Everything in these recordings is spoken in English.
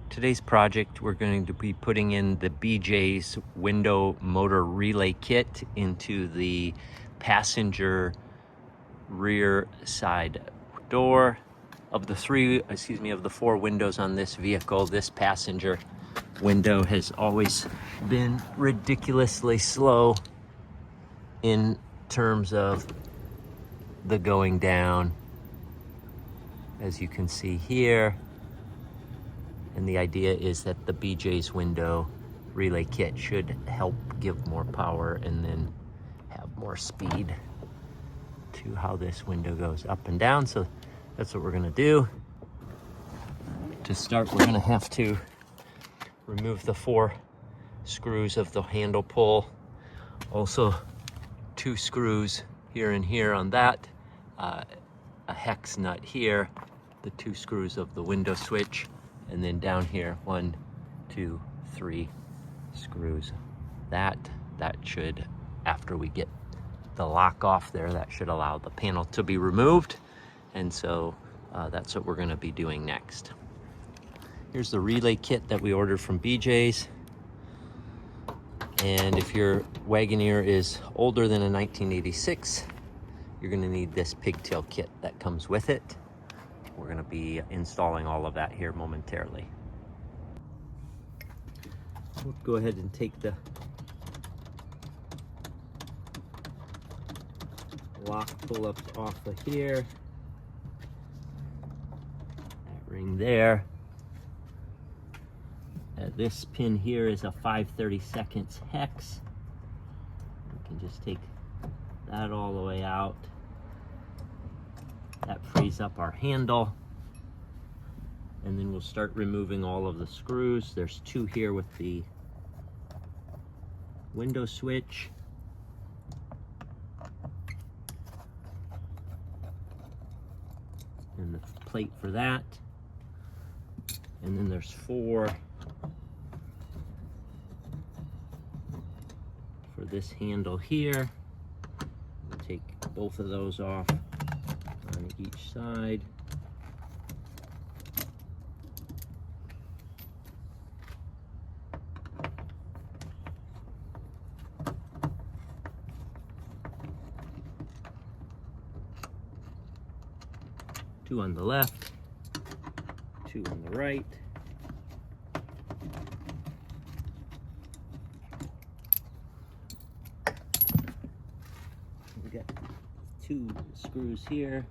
Today's project, we're going to be putting in the BJ's window motor relay kit into the passenger rear side door. Of the four windows on this vehicle, this passenger window has always been ridiculously slow in terms of the going down, as you can see here. And the idea is that the BJ's window relay kit should help give more power and then have more speed to how this window goes up and down. So that's what we're gonna do. To start, we're gonna have to remove the 4 screws of the handle pull. Also 2 screws here and here on that, a hex nut here, the 2 screws of the window switch, and then down here 1, 2, 3 screws. That should, after we get the lock off there, that should allow the panel to be removed. And so that's what we're going to be doing next. Here's the relay kit that we ordered from BJ's. And if your Wagoneer is older than a 1986, you're going to need this pigtail kit that comes with it. We're going to be installing all of that here momentarily. We'll go ahead and take the lock pull-ups off of here. That ring there. This pin here is a 5/32 hex. You can just take that all the way out. That frees up our handle. And then we'll start removing all of the screws. There's 2 here with the window switch. And the plate for that. And then there's 4 for this handle here. We'll take both of those off on each side. Two on the left, 2 on the right. We got 2 screws here.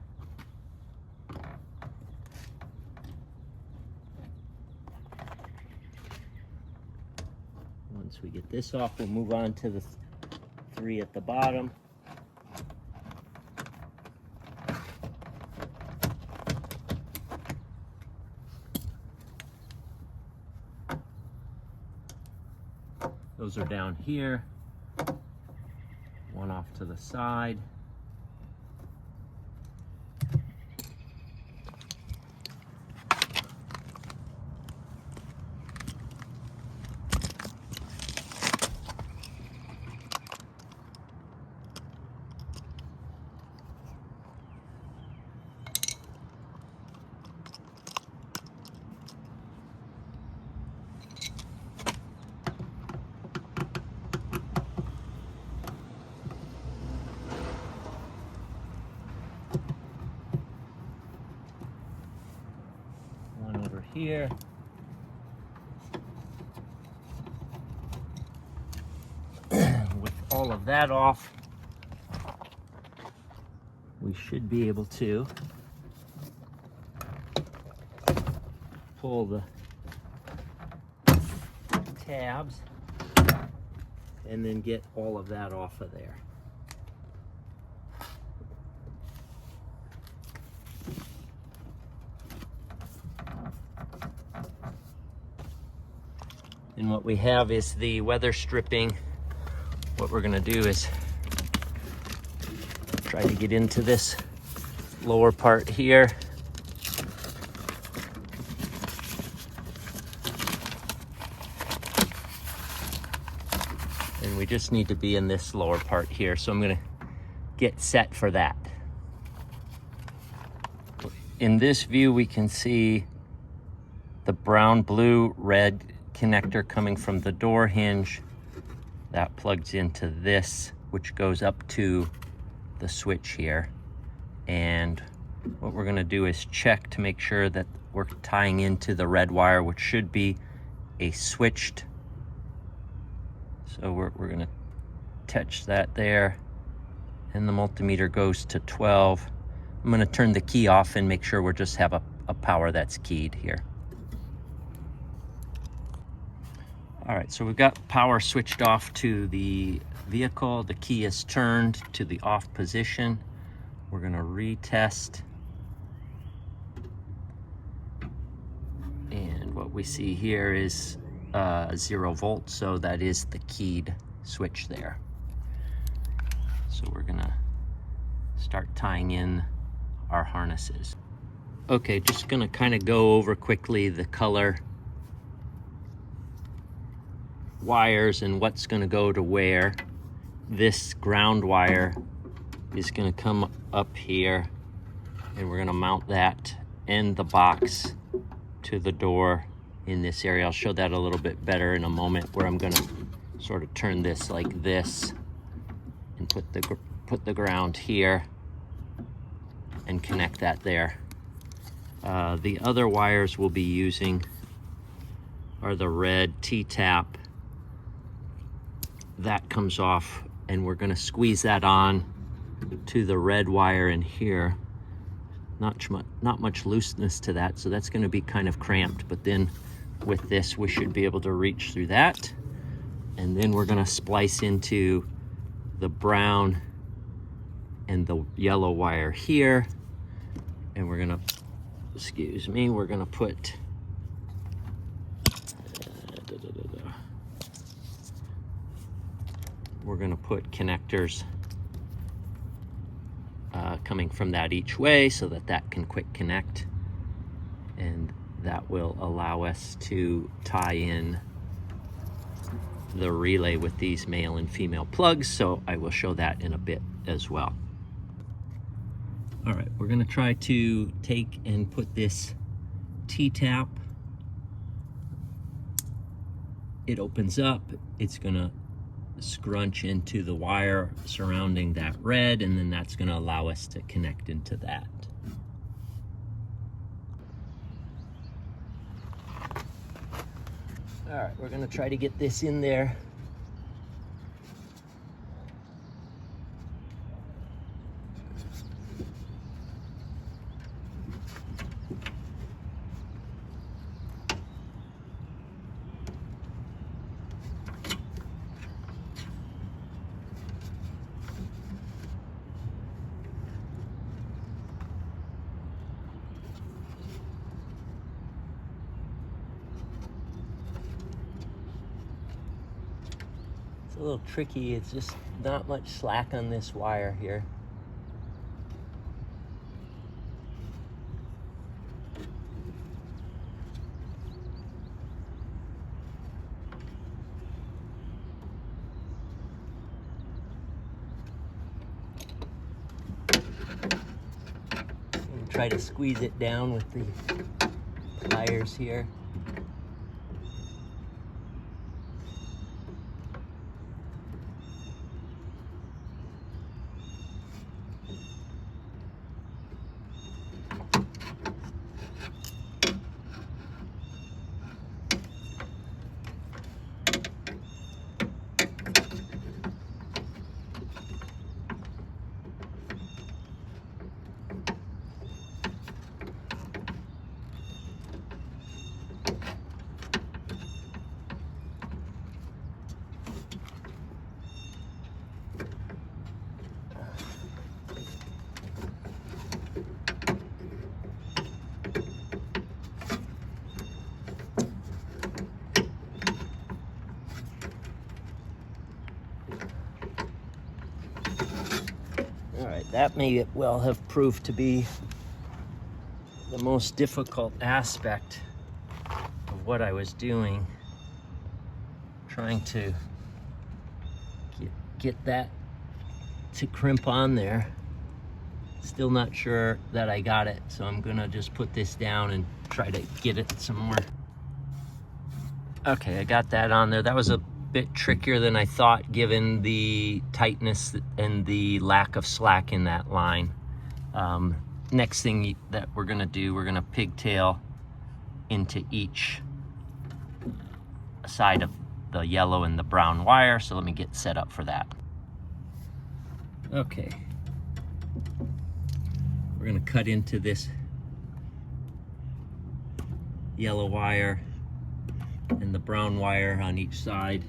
Once we get this off, we'll move on to the 3 at the bottom. Those are down here. 1 off to the side. Here. With all of that off, we should be able to pull the tabs and then get all of that off of there. And what we have is the weather stripping. What we're gonna do is try to get into this lower part here. And we just need to be in this lower part here. So I'm gonna get set for that. In this view, we can see the brown, blue, red connector coming from the door hinge. That plugs into this, which goes up to the switch here. And what we're gonna do is check to make sure that we're tying into the red wire, which should be a switched. So we're gonna touch that there, and the multimeter goes to 12. I'm gonna turn the key off and make sure we just have a power that's keyed here. All right, so we've got power switched off to the vehicle. The key is turned to the off position. We're gonna retest. And what we see here is 0 volts, so that is the keyed switch there. So we're gonna start tying in our harnesses. Okay, just gonna kind of go over quickly the color wires and what's gonna go to where. This ground wire is gonna come up here, and we're gonna mount that and the box to the door in this area. I'll show that a little bit better in a moment, where I'm gonna sort of turn this like this and put the ground here and connect that there. The other wires we'll be using are the red T-tap. That comes off, and we're gonna squeeze that on to the red wire in here. Not much looseness to that, so that's gonna be kind of cramped, but then with this, we should be able to reach through that. And then we're gonna splice into the brown and the yellow wire here. And we're gonna, excuse me, we're gonna put, we're gonna put connectors coming from that each way, so that can quick connect, and that will allow us to tie in the relay with these male and female plugs. So I will show that in a bit as well. All right, we're gonna try to take and put this T-tap. It opens up, it's gonna scrunch into the wire surrounding that red, and then that's going to allow us to connect into that. All right, we're going to try to get this in there. A little tricky. It's just not much slack on this wire here. And try to squeeze it down with the pliers here. That may well have proved to be the most difficult aspect of what I was doing, trying to get that to crimp on there. Still not sure that I got it, so I'm gonna just put this down and try to get it some more. Okay, I got that on there. That was a bit trickier than I thought, given the tightness and the lack of slack in that line. Next thing that we're gonna do, we're gonna pigtail into each side of the yellow and the brown wire. So let me get set up for that. Okay, we're gonna cut into this yellow wire and the brown wire on each side.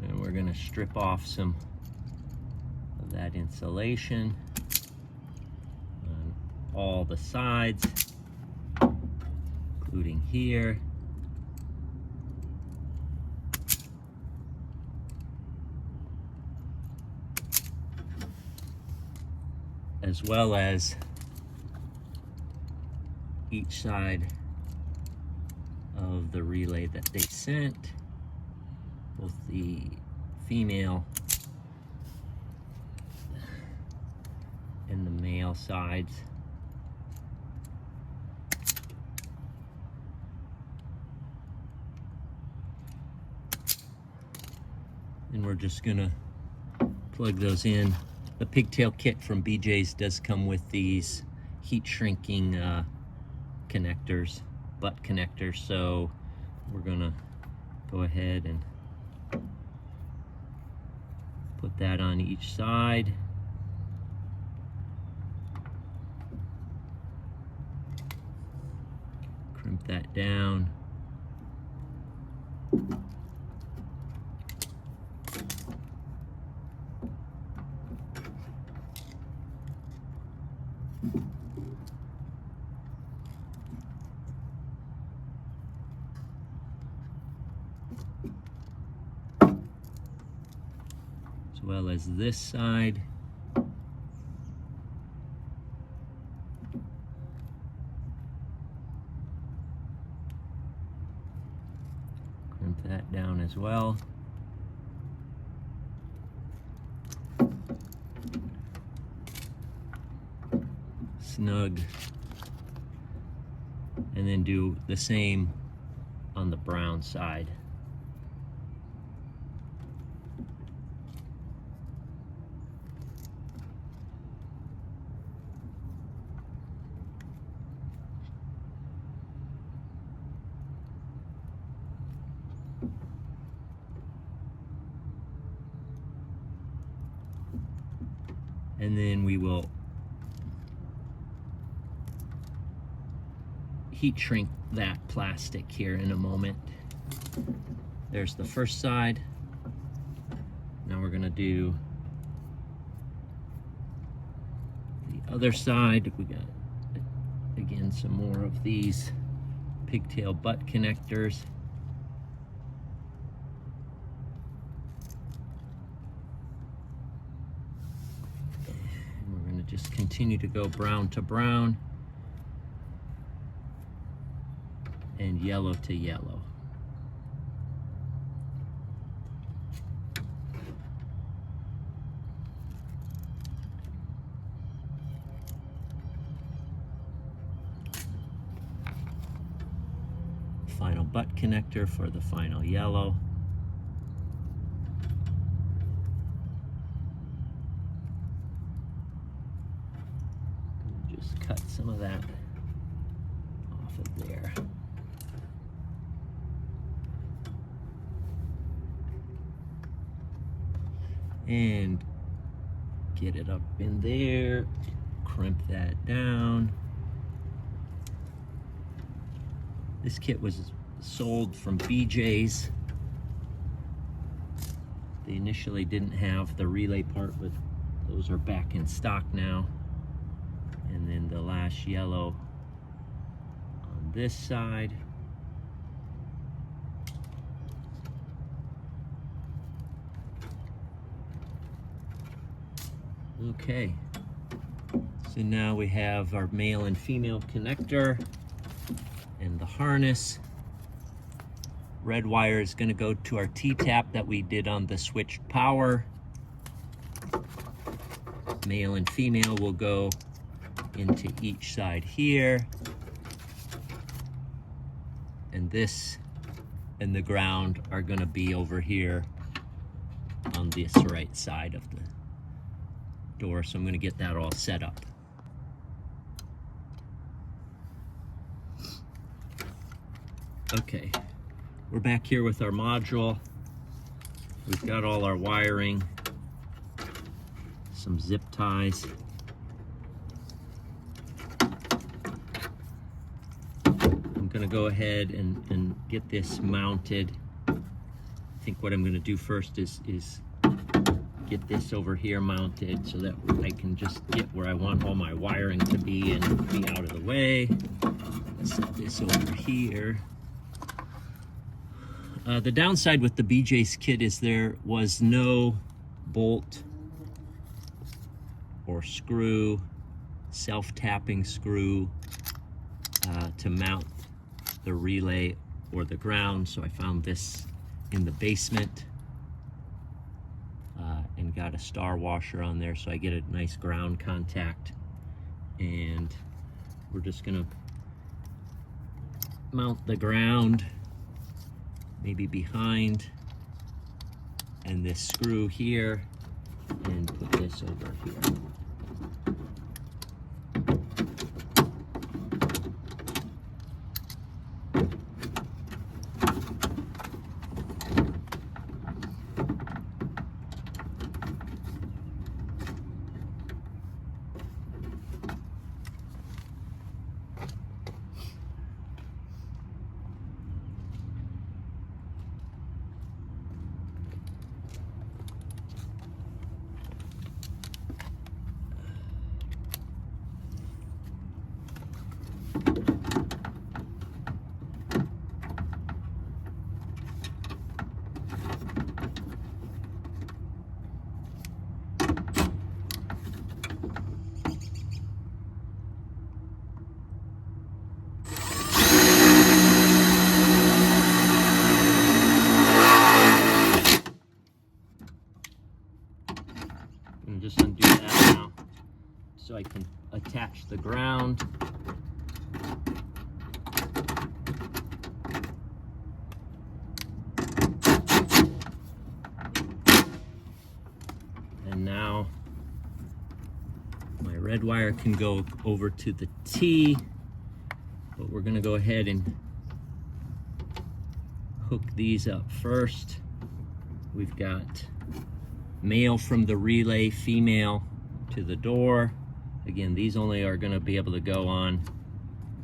And we're gonna strip off some of that insulation on all the sides, including here. As well as each side of the relay that they sent, both the female and the male sides. And we're just gonna plug those in. The pigtail kit from BJ's does come with these heat shrinking connectors, butt connectors, so we're gonna go ahead and put that on each side. Crimp that down. As well as this side. Crimp that down as well. Snug. And then do the same on the brown side. And then we will heat shrink that plastic here in a moment. There's the first side. Now we're gonna do the other side. We got, again, some more of these pigtail butt connectors. Just continue to go brown to brown and yellow to yellow. Final butt connector for the final yellow. Cut some of that off of there. And get it up in there, crimp that down. This kit was sold from BJ's. They initially didn't have the relay part, but those are back in stock now. And then the last yellow on this side. Okay, so now we have our male and female connector and the harness. Red wire is going to go to our T-tap that we did on the switched power. Male and female will go into each side here. And this and the ground are gonna be over here on this right side of the door. So I'm gonna get that all set up. Okay, we're back here with our module. We've got all our wiring, some zip ties. I'm gonna go ahead and get this mounted. I think what I'm gonna do first is get this over here mounted so that I can just get where I want all my wiring to be and be out of the way. Let's set this over here. The downside with the BJ's kit is there was no bolt or screw, self-tapping screw to mount the relay or the ground, so I found this in the basement and got a star washer on there so I get a nice ground contact. And we're just gonna mount the ground maybe behind, and this screw here, and put this over here. And just undo that now so I can attach the ground. And now my red wire can go over to the T, but we're gonna go ahead and hook these up first. We've got male from the relay, female to the door. Again, these only are going to be able to go on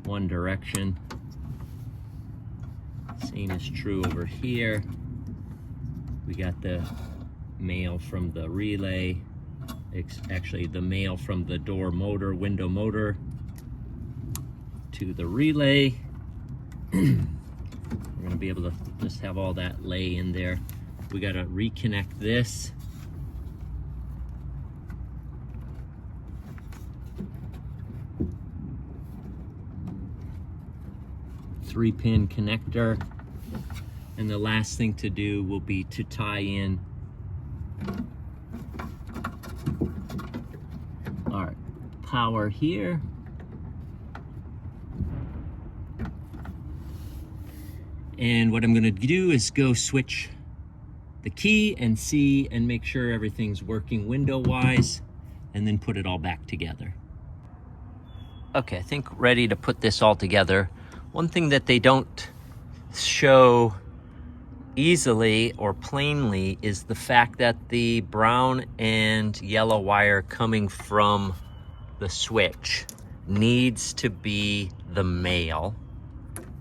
one direction. Same is true over here. We got the male from the relay, actually the male from the door motor, window motor to the relay. We're going to be able to just have all that lay in there. We got to reconnect this. 3-pin connector, and the last thing to do will be to tie in our power here, and what I'm going to do is go switch the key and see and make sure everything's working window wise, and then put it all back together. Okay, I think ready to put this all together. One thing that they don't show easily or plainly is the fact that the brown and yellow wire coming from the switch needs to be the male,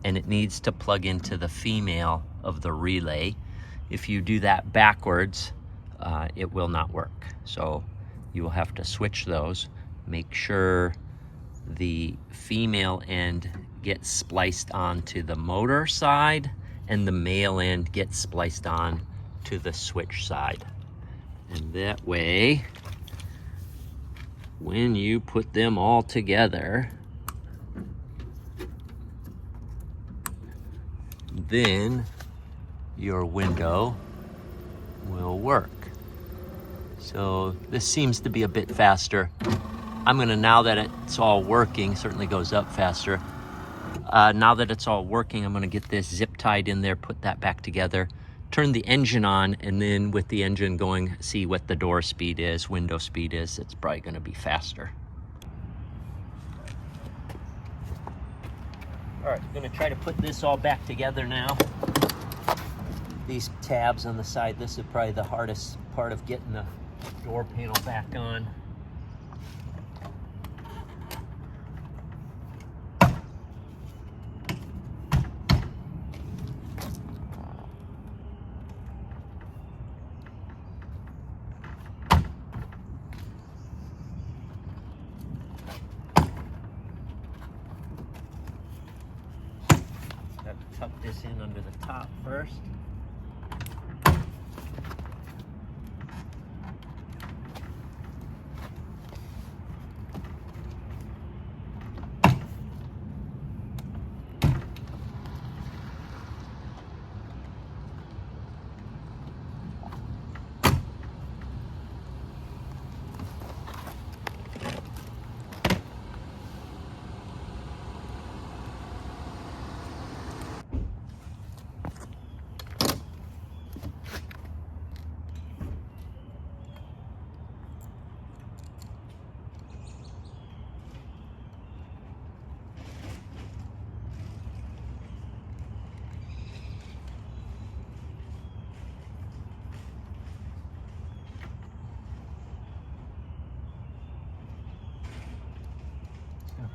and it needs to plug into the female of the relay. If you do that backwards, it will not work. So you will have to switch those. Make sure the female end gets spliced onto the motor side and the male end gets spliced on to the switch side. And that way, when you put them all together, then your window will work. So this seems to be a bit faster. I'm gonna, now that it's all working, certainly goes up faster, Now that it's all working, I'm gonna get this zip tied in there, put that back together, turn the engine on, and then with the engine going, see what the door speed is, window speed is. It's probably gonna be faster. All right, I'm gonna try to put this all back together now. These tabs on the side, this is probably the hardest part of getting the door panel back on. Got to tuck this in under the top first.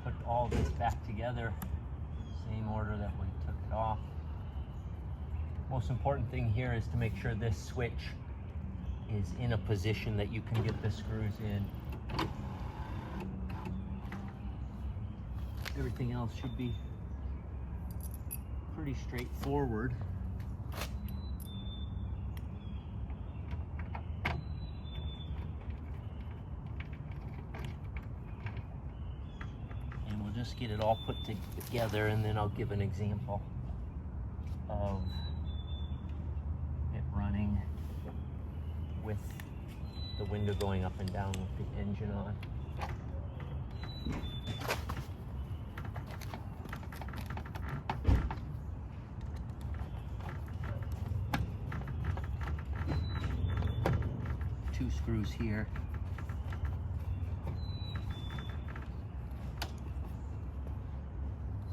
Put all this back together, same order that we took it off. Most important thing here is to make sure this switch is in a position that you can get the screws in. Everything else should be pretty straightforward. Just get it all put together, and then I'll give an example of it running with the window going up and down with the engine on. Two screws here.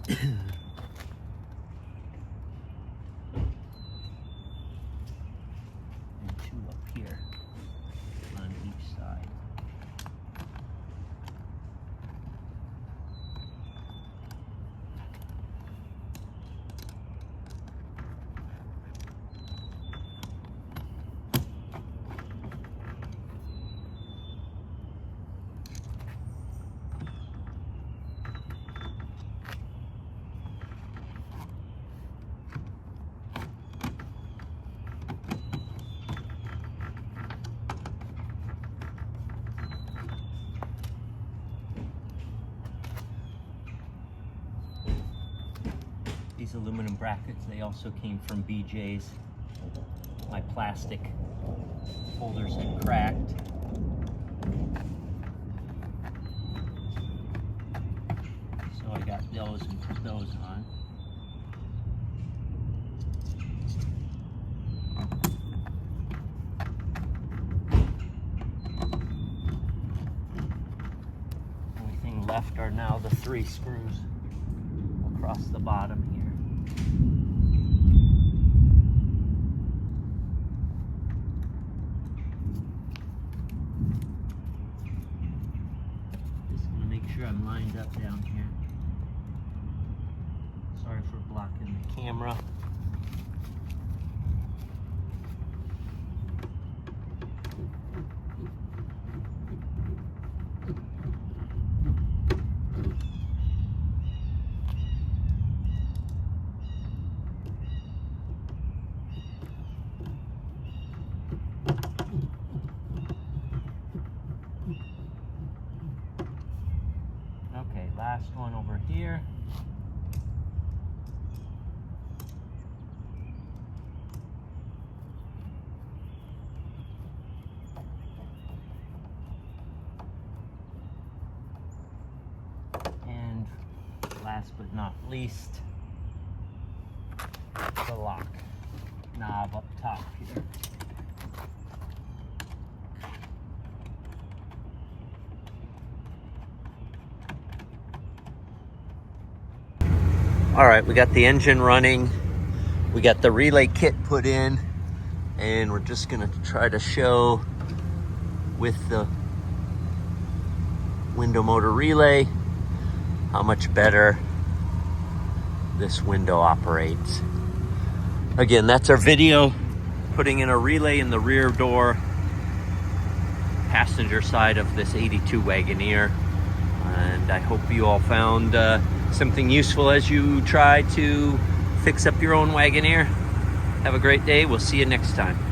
And two up here on each side. These aluminum brackets, they also came from BJ's. My plastic holders had cracked. So I got those and put those on. Only thing left are now the 3 screws across the bottom here. Just gonna make sure I'm lined up down here. Sorry for blocking the camera. Last one over here. And last last but not least, the lock knob up top here. All right, we got the engine running. We got the relay kit put in, and we're just gonna try to show with the window motor relay how much better this window operates. Again, that's our video, putting in a relay in the rear door passenger side of this 82 Wagoneer. And I hope you all found something useful as you try to fix up your own Wagoneer. Have a great day. We'll see you next time.